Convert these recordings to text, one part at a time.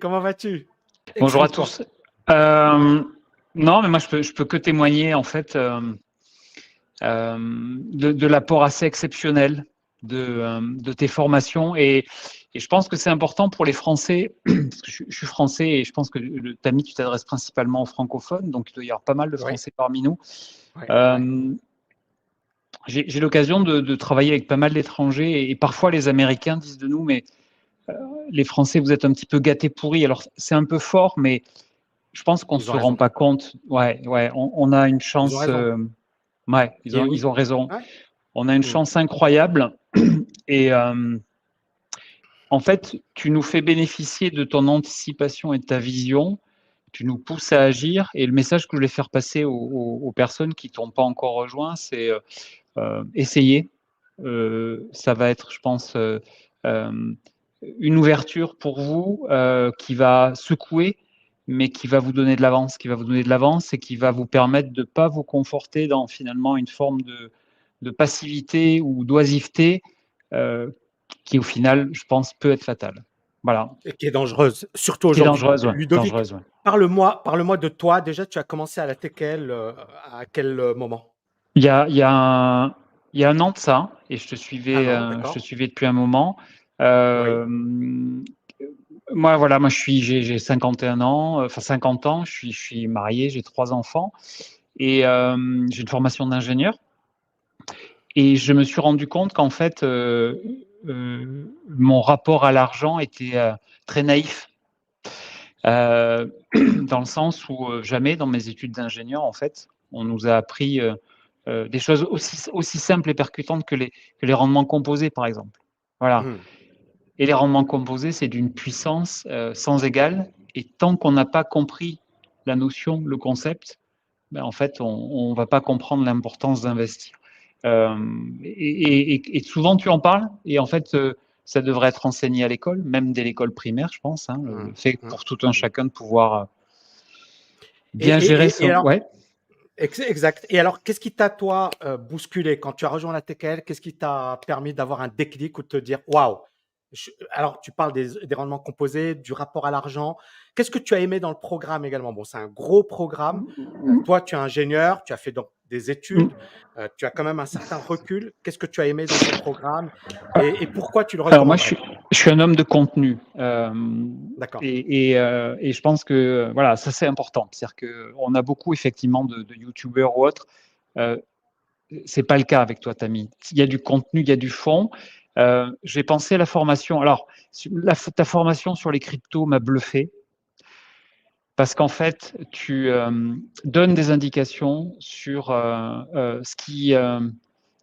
Comment vas-tu? Bonjour à Explique-moi. tous. Euh, non, mais moi je peux que témoigner en fait de l'apport assez exceptionnel de tes formations et je pense que c'est important pour les Français parce que je suis français et je pense que Tammy, tu t'adresses principalement aux francophones, donc il doit y avoir pas mal de Oui, Français parmi nous. oui, oui. Euh, j'ai l'occasion de travailler avec pas mal d'étrangers et parfois les Américains disent de nous, mais les Français, vous êtes un petit peu gâtés pourris. Alors c'est un peu fort, mais je pense qu'on Ils ont se rend raison. pas compte. Ouais, ouais, on a une Ils ont chance. raison. Ouais, Et ils oui. ont raison. Ouais. On a une Mm. chance incroyable. Et en fait, tu nous fais bénéficier de ton anticipation et de ta vision. Tu nous pousses à agir. Et le message que je voulais faire passer aux personnes qui t'ont pas encore rejoint, c'est essayer. Ça va être, je pense, euh, une ouverture pour vous qui va secouer, mais qui va vous donner de l'avance, qui va vous donner de l'avance et qui va vous permettre de ne pas vous conforter dans finalement une forme de passivité ou d'oisiveté euh, qui, au final, je pense, peut être fatale. Voilà. Et qui est dangereuse, surtout Qui est aujourd'hui. dangereuse, ouais. Ludovic, Dangereuse, ouais. parle-moi de toi. Déjà, tu as commencé à la TKL à quel moment? Il y a il y a un an de ça, et Un an, je te d'accord. suivais depuis un moment. Oui. Euh, Moi, voilà, moi, j'ai 51 ans, enfin 50 ans, je suis marié, j'ai 3 enfants, et j'ai une formation d'ingénieur. Et je me suis rendu compte qu'en fait, mon rapport à l'argent était très naïf, dans le sens où jamais dans mes études d'ingénieur, en fait, on nous a appris des choses aussi simples et percutantes que les rendements composés, par exemple. Voilà. Mm. Et les rendements composés, c'est d'une puissance sans égale. Et tant qu'on n'a pas compris la notion, le concept, ben en fait, on ne va pas comprendre l'importance d'investir. Euh, et souvent, tu en parles, et en fait, ça devrait être enseigné à l'école, même dès l'école primaire, je pense. Hein, le Mm. fait Mm. pour tout un Mm. chacun de pouvoir Et, bien gérer et, et son. alors, Ouais. exact. Et alors, qu'est-ce qui t'a, toi, bousculé quand tu as rejoint la TKL? Qu'est-ce qui t'a permis d'avoir un déclic ou de te dire, waouh, alors, tu parles des rendements composés, du rapport à l'argent. Qu'est-ce que tu as aimé dans le programme également? Bon, c'est un gros programme. Toi, tu es ingénieur, tu as fait donc des études, tu as quand même un certain recul. Qu'est-ce que tu as aimé dans ce programme et pourquoi tu le Alors moi, recommanderais? je suis un homme de contenu, D'accord. et je pense que voilà, ça c'est important. C'est-à-dire que on a beaucoup effectivement de youtubeurs ou autres. Euh, c'est pas le cas avec toi, Tammy. Il y a du contenu, il y a du fond. J'ai pensé à la formation. Alors, ta formation sur les cryptos m'a bluffé parce qu'en fait, tu donnes des indications sur la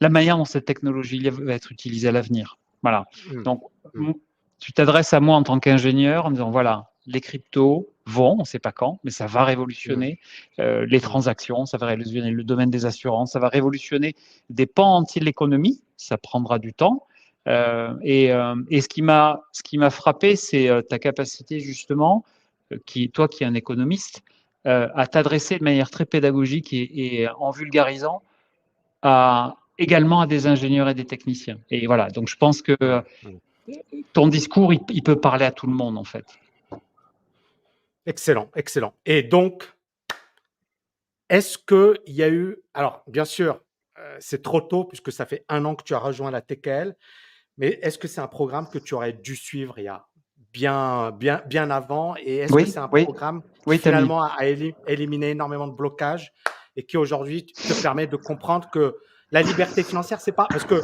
manière dont cette technologie va être utilisée à l'avenir. Voilà. Mmh. Donc, Mmh. tu t'adresses à moi en tant qu'ingénieur en disant voilà, les cryptos vont, on ne sait pas quand, mais ça va Mmh. révolutionner les Mmh. transactions, ça va révolutionner le domaine des assurances, ça va révolutionner des pans entiers de l'économie. Ça prendra du temps. Et ce qui m'a frappé, c'est ta capacité justement toi qui es un économiste, à t'adresser de manière très pédagogique et en vulgarisant également à des ingénieurs et des techniciens. Et voilà, donc je pense que Mmh. Mmh. ton discours, il peut parler à tout le monde en fait. Excellent, excellent. Et donc, est-ce qu'il y a eu, alors bien sûr, c'est trop tôt puisque ça fait un an que tu as rejoint la TKL, mais est-ce que c'est un programme que tu aurais dû suivre il y a bien avant? Et est-ce que Oui, c'est un oui, programme qui oui, Tammy. finalement a éliminé énormément de blocages et qui aujourd'hui te permet de comprendre que la liberté financière, c'est pas parce que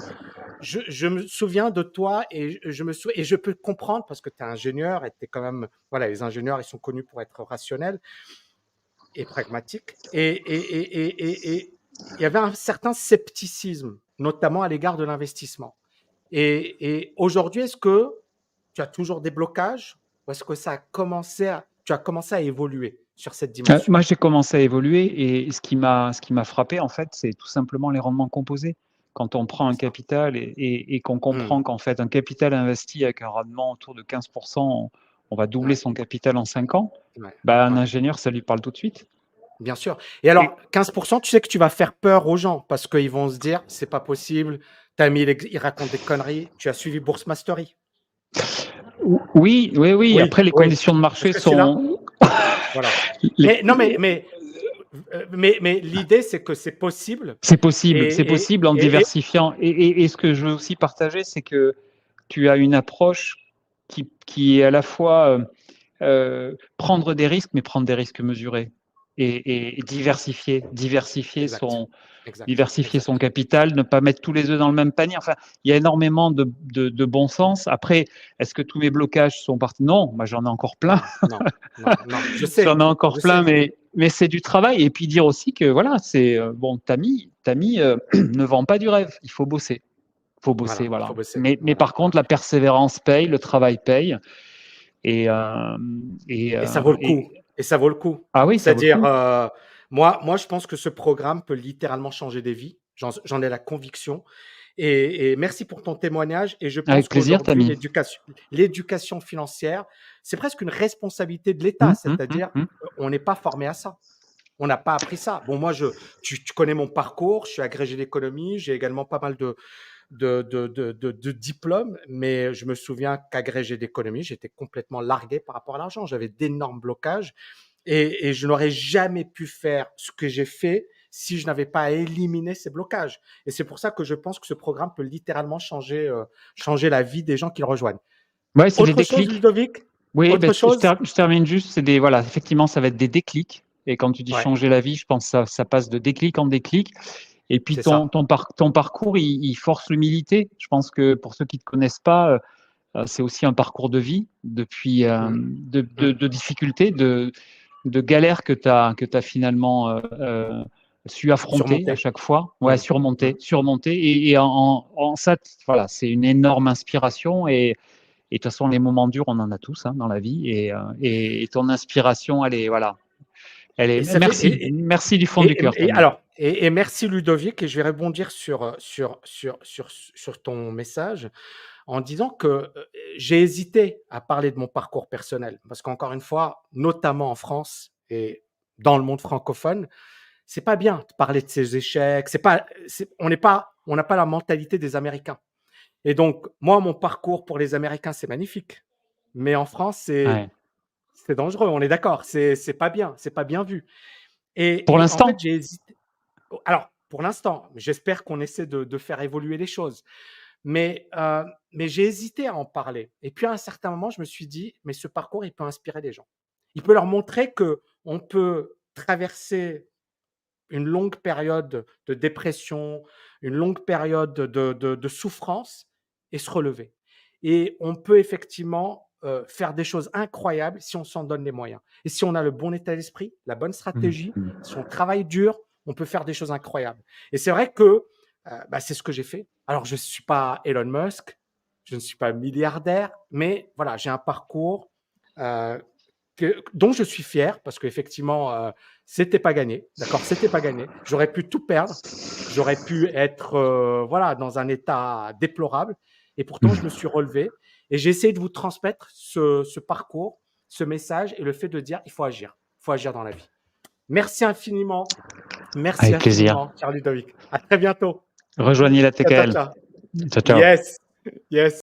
je me souviens de toi et je peux comprendre parce que tu es ingénieur et tu es quand même, voilà, les ingénieurs, ils sont connus pour être rationnels et pragmatiques. Et il y avait un certain scepticisme, notamment à l'égard de l'investissement. Et aujourd'hui, est-ce que tu as toujours des blocages ou est-ce que tu as commencé à évoluer sur cette dimension? Moi, j'ai commencé à évoluer et ce qui m'a frappé, en fait, c'est tout simplement les rendements composés. Quand on prend un C'est ça. capital et qu'on Mmh. comprend qu'en fait, un capital investi avec un rendement autour de 15%, on va doubler Ouais, son capital en 5 ans, ouais, bah, un ouais. ingénieur, ça lui parle tout de suite. Bien sûr. Et Et alors, 15%, tu sais que tu vas faire peur aux gens parce qu'ils vont se dire, c'est pas possible. T'as mis, il raconte des conneries. Tu as suivi Bourse Mastery. Oui, oui, oui. Oui, Après, les oui. conditions de marché Parce que c'est là, sont. voilà. les- Mais non, mais l'idée, c'est que c'est possible C'est et, possible en et, et, diversifiant. Et ce que je veux aussi partager, c'est que tu as une approche qui est à la fois prendre des risques, mais prendre des risques mesurés et exact, exact, diversifier son exact. capital, ne pas mettre tous les œufs dans le même panier. Enfin, il y a énormément de bon sens. Après, est-ce que tous mes blocages sont partis? Non, moi j'en ai encore plein. Non, non, non, non. J'en ai encore Je plein, sais. mais c'est du travail. Et puis dire aussi que voilà, c'est bon, Tammy ne vend pas du rêve. Il faut bosser. Faut bosser, Voilà, il faut voilà. bosser. Mais Voilà, par voilà. contre, la persévérance paye, le travail paye. Et, Et ça vaut le coup. et Et ça vaut le coup. ah oui, ça vaut le C'est-à-dire, coup. moi, je pense que ce programme peut littéralement changer des vies. J'en ai la conviction. Et merci pour ton témoignage. Et je pense Avec plaisir, qu'aujourd'hui, Tammy. l'éducation financière, c'est presque une responsabilité de l'État. C'est-à-dire, Hum. on n'est pas formé à ça. On n'a pas appris ça. Bon, moi, tu connais mon parcours. Je suis agrégé d'économie. J'ai également pas mal de diplômes, mais je me souviens qu'agrégé d'économie, j'étais complètement largué par rapport à l'argent. J'avais d'énormes blocages et je n'aurais jamais pu faire ce que j'ai fait si je n'avais pas éliminé ces blocages. Et c'est pour ça que je pense que ce programme peut littéralement changer la vie des gens qui le rejoignent. Ouais, c'est des Autre chose, déclics. Ludovic? Oui, ben, Autre chose? je termine juste. C'est des, voilà, effectivement, ça va être des déclics. Et quand tu dis Ouais, changer la vie, je pense que ça passe de déclic en déclic. Et puis c'est ça. ton parcours, il force l'humilité. Je pense que pour ceux qui ne te connaissent pas, c'est aussi un parcours de vie, depuis Mm, mm. de difficultés, de galères que t'as finalement su affronter à Surmonter. chaque fois. Ouais, Mm, mm. surmonter. Et en ça, voilà, c'est une énorme inspiration. Et de toute façon, les moments durs, on en a tous dans la vie. Et ton inspiration, elle est, voilà, elle est. Et ça fait, Merci, merci du fond du cœur, Tammy. et merci Ludovic, et je vais rebondir sur ton message en disant que j'ai hésité à parler de mon parcours personnel. Parce qu'encore une fois, notamment en France et dans le monde francophone, c'est pas bien de parler de ses échecs. On n'a pas la mentalité des Américains. Et donc, moi, mon parcours pour les Américains, c'est magnifique. Mais en France, Ouais. c'est dangereux, on est d'accord. C'est pas bien, c'est pas bien vu. Pour Et en fait, l'instant, j'ai hésité. Alors, pour l'instant, j'espère qu'on essaie de faire évoluer les choses. Mais j'ai hésité à en parler. Et puis à un certain moment, je me suis dit, mais ce parcours, il peut inspirer les gens. Il peut leur montrer que on peut traverser une longue période de dépression, une longue période de souffrance et se relever. Et on peut effectivement faire des choses incroyables si on s'en donne les moyens. Et si on a le bon état d'esprit, la bonne stratégie, si on travaille dur, on peut faire des choses incroyables. Et c'est vrai que c'est ce que j'ai fait. Alors, je ne suis pas Elon Musk, je ne suis pas milliardaire, mais voilà, j'ai un parcours euh, dont je suis fier parce qu'effectivement, c'était pas gagné. D'accord, c'était pas gagné. J'aurais pu tout perdre. J'aurais pu être voilà, dans un état déplorable. Et pourtant, je me suis relevé et j'ai essayé de vous transmettre ce parcours, ce message et le fait de dire il faut agir. Il faut agir dans la vie. Merci infiniment. Merci avec plaisir. infiniment, Charles Ludovic. À très bientôt. Rejoignez la Ciao, ciao, TKL. ciao. Ciao, ciao. Yes. Yes.